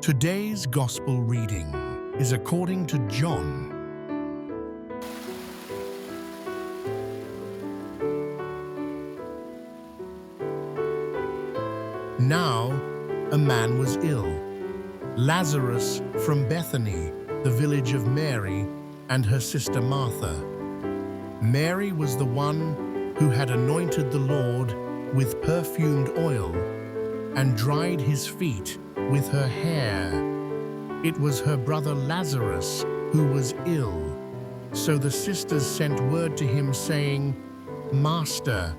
Today's Gospel reading is according to John. Now a man was ill, Lazarus from Bethany, the village of Mary and her sister Martha. Mary was the one who had anointed the Lord with perfumed oil and dried his feet with her hair. It was her brother Lazarus who was ill. So the sisters sent word to him saying, "Master,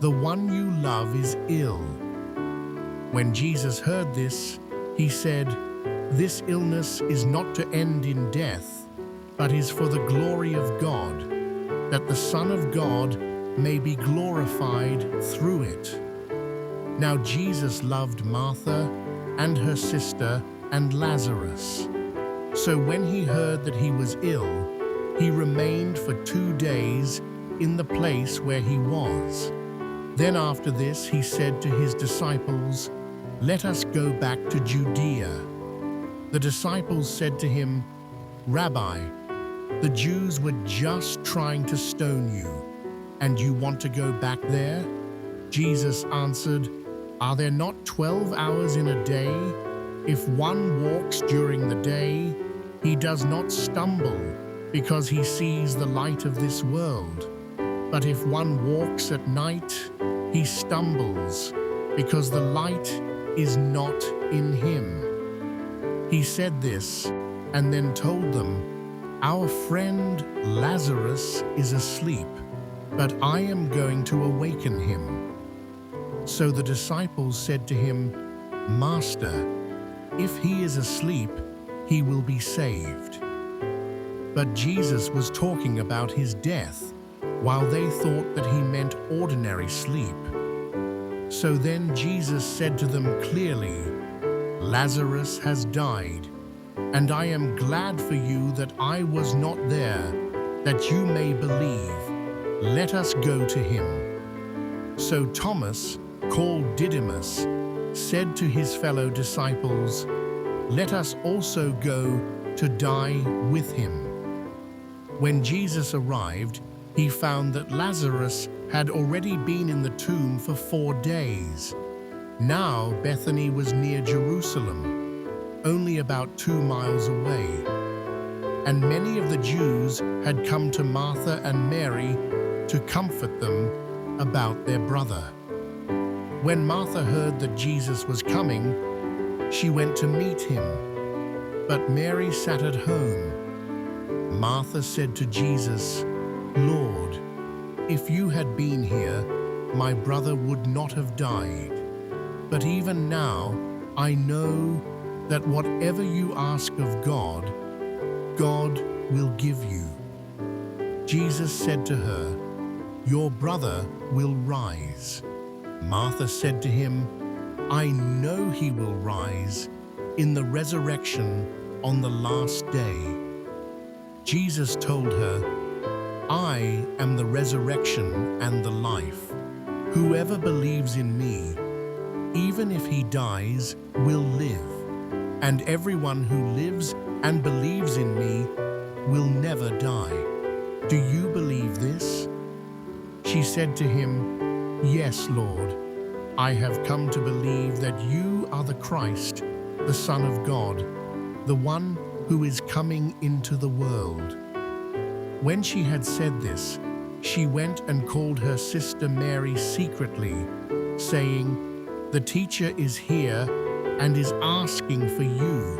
the one you love is ill." When Jesus heard this, he said, "This illness is not to end in death, but is for the glory of God, that the Son of God may be glorified through it." Now Jesus loved Martha and her sister and Lazarus. So when he heard that he was ill, he remained for 2 days in the place where he was. Then after this he said to his disciples, "Let us go back to Judea." The disciples said to him, "Rabbi, the Jews were just trying to stone you, and you want to go back there?" Jesus answered, "Are there not 12 hours in a day? If one walks during the day, he does not stumble because he sees the light of this world. But if one walks at night, he stumbles because the light is not in him." He said this and then told them, "Our friend Lazarus is asleep, but I am going to awaken him." So the disciples said to him, "Master, if he is asleep, he will be saved." But Jesus was talking about his death, while they thought that he meant ordinary sleep. So then Jesus said to them clearly, "Lazarus has died, and I am glad for you that I was not there, that you may believe. Let us go to him." So Thomas, called Didymus, said to his fellow disciples, "Let us also go to die with him." When Jesus arrived, he found that Lazarus had already been in the tomb for 4 days. Now Bethany was near Jerusalem, only about 2 miles away. And many of the Jews had come to Martha and Mary to comfort them about their brother. When Martha heard that Jesus was coming, she went to meet him, but Mary sat at home. Martha said to Jesus, "Lord, if you had been here, my brother would not have died. But even now, I know that whatever you ask of God, God will give you." Jesus said to her, "Your brother will rise." Martha said to him, "I know he will rise in the resurrection on the last day." Jesus told her, "I am the resurrection and the life. Whoever believes in me, even if he dies, will live. And everyone who lives and believes in me will never die. Do you believe this?" She said to him, "Yes, Lord. I have come to believe that you are the Christ, the Son of God, the one who is coming into the world." When she had said this, she went and called her sister Mary secretly, saying, "The teacher is here and is asking for you."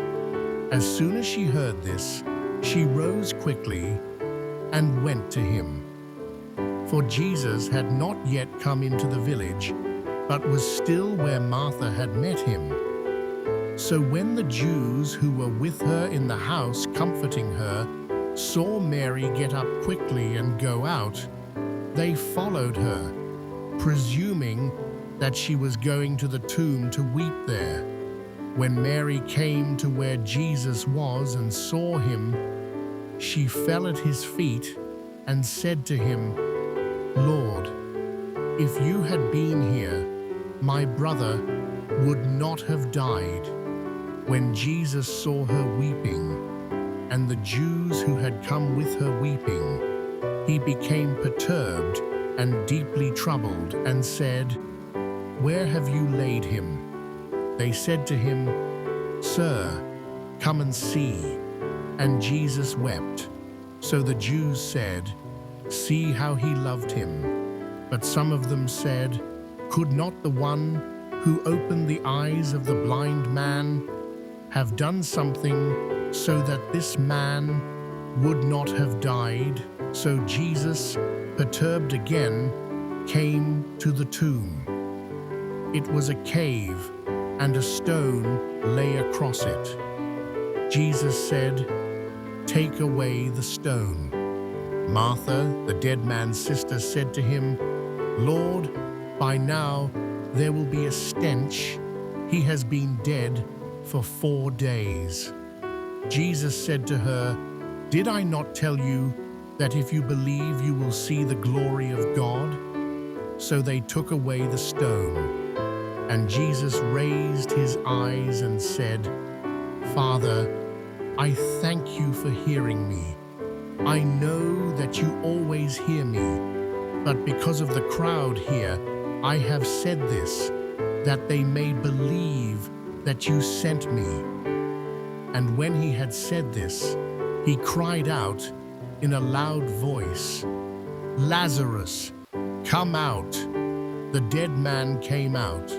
As soon as she heard this, she rose quickly and went to him. For Jesus had not yet come into the village, but was still where Martha had met him. So when the Jews who were with her in the house comforting her saw Mary get up quickly and go out, they followed her, presuming that she was going to the tomb to weep there. When Mary came to where Jesus was and saw him, she fell at his feet and said to him, "Lord, if you had been here, my brother would not have died." When Jesus saw her weeping, and the Jews who had come with her weeping, he became perturbed and deeply troubled, and said, "Where have you laid him?" They said to him, "Sir, come and see." And Jesus wept. So the Jews said, "See how he loved him." But some of them said, "Could not the one who opened the eyes of the blind man have done something so that this man would not have died?" So Jesus, perturbed again, came to the tomb. It was a cave, and a stone lay across it. Jesus said, "Take away the stone." Martha, the dead man's sister, said to him, "Lord, by now there will be a stench. He has been dead for 4 days." Jesus said to her, "Did I not tell you that if you believe you will see the glory of God?" So they took away the stone. And Jesus raised his eyes and said, "Father, I thank you for hearing me. I know that you always hear me, but because of the crowd here, I have said this, that they may believe that you sent me." And when he had said this, he cried out in a loud voice, "Lazarus, come out." The dead man came out,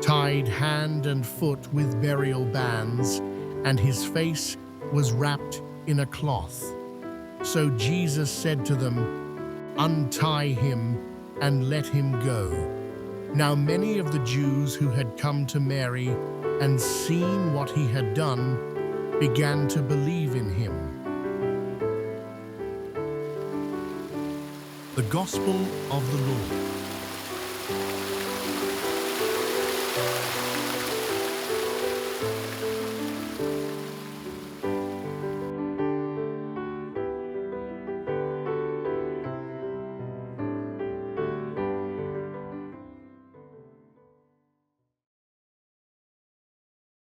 tied hand and foot with burial bands, and his face was wrapped in a cloth. So Jesus said to them, "Untie him and let him go." Now many of the Jews who had come to Mary and seen what he had done began to believe in him. The Gospel of the Lord.